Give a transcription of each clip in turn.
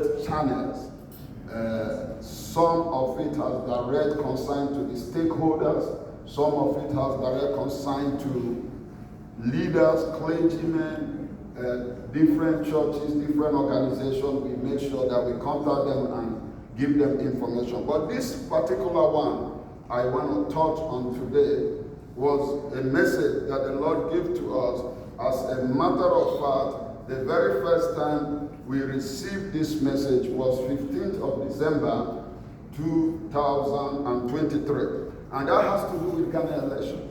100 channels. Some of it has direct concern to the stakeholders. Some of it has direct concern to leaders, clergymen, different churches, different organizations. We make sure that we contact them and give them information. But this particular one I want to touch on today was a message that the Lord gave to us. As a matter of fact, the very first time we received this message was 15th of December 2023. And that has to do with Ghana election.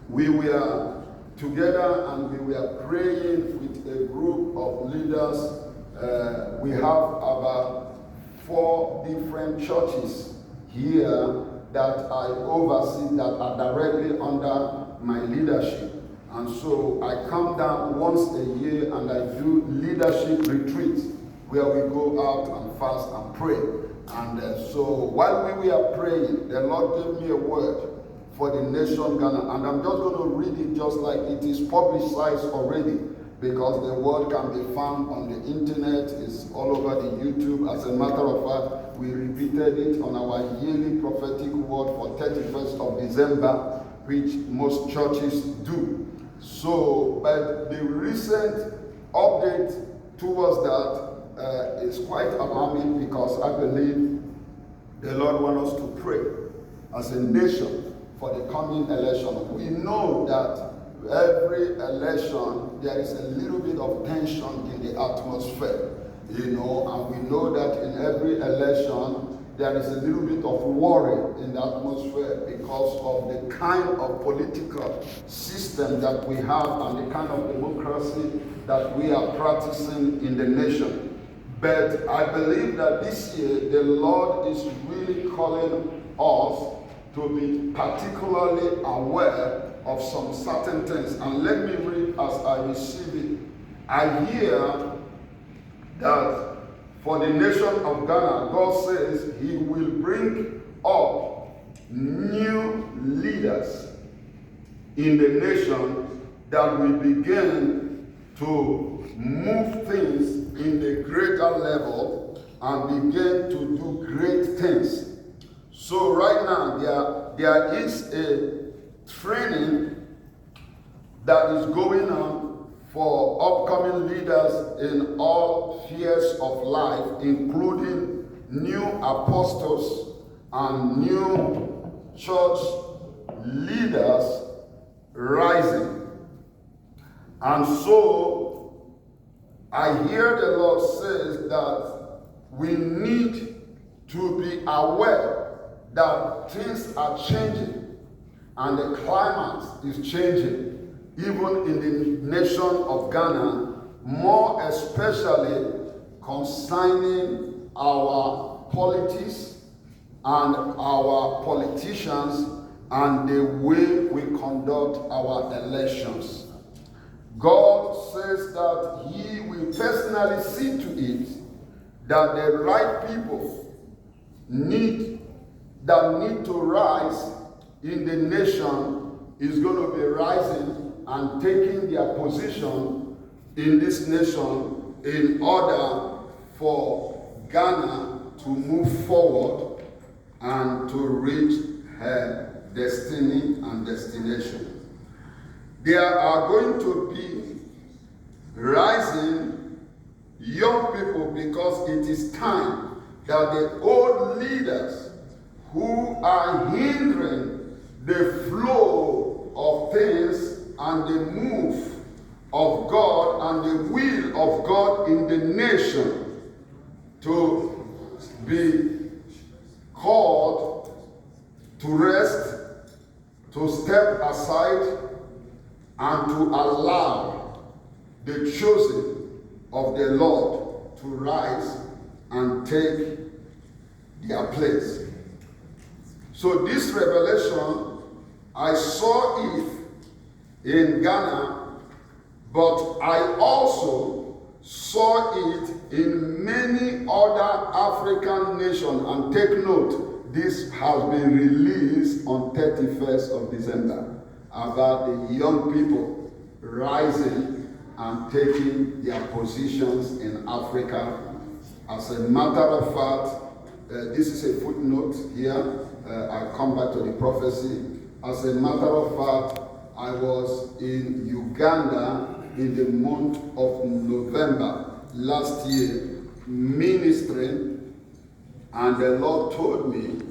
We were together and we were praying with a group of leaders. We have about 4 different churches here that I oversee that are directly under my leadership. And so I come down once a year and I do leadership retreats where we go out and fast and pray. And so while we were praying, the Lord gave me a word for the nation Ghana. And I'm just going to read it just like it is publicized already, because the word can be found on the internet. It's all over the YouTube. As a matter of fact, we repeated it on our yearly prophetic word for 31st of December, which most churches do. So, but the recent update towards that is quite alarming, because I believe the Lord wants us to pray as a nation for the coming election. We know that every election there is a little bit of tension in the atmosphere, and we know that in every election there is a little bit of worry in the atmosphere because of the kind of political system that we have and the kind of democracy that we are practicing in the nation. But I believe that this year the Lord is really calling us to be particularly aware of some certain things. And let me read as I receive it. I hear that for the nation of Ghana, God says He will bring up new leaders in the nation that will begin to move things in the greater level and begin to do great things. So right now there is a training that is going on for upcoming leaders in all spheres of life, including new apostles and new church leaders rising. And so I hear the Lord says that we need to be aware that things are changing and the climate is changing, even in the nation of Ghana, more especially concerning our politics and our politicians and the way we conduct our elections. God says that He will personally see to it that the right people need to rise in the nation is going to be rising and taking their position in this nation in order for Ghana to move forward and to reach her destiny and destination. There are going to be rising young people, because it is time that the old leaders who are hindering the flow of things and the move of God and the will of God in the nation to be called to rest, to step aside, and to allow the chosen of the Lord to rise and take their place. So this revelation, I saw it in Ghana, but I also saw it in many other African nations. And take note, this has been released on 31st of December about the young people rising and taking their positions in Africa As a matter of fact, this is a footnote here. I come back to the prophecy. As a matter of fact, I was in Uganda in the month of November last year ministering, and the Lord told me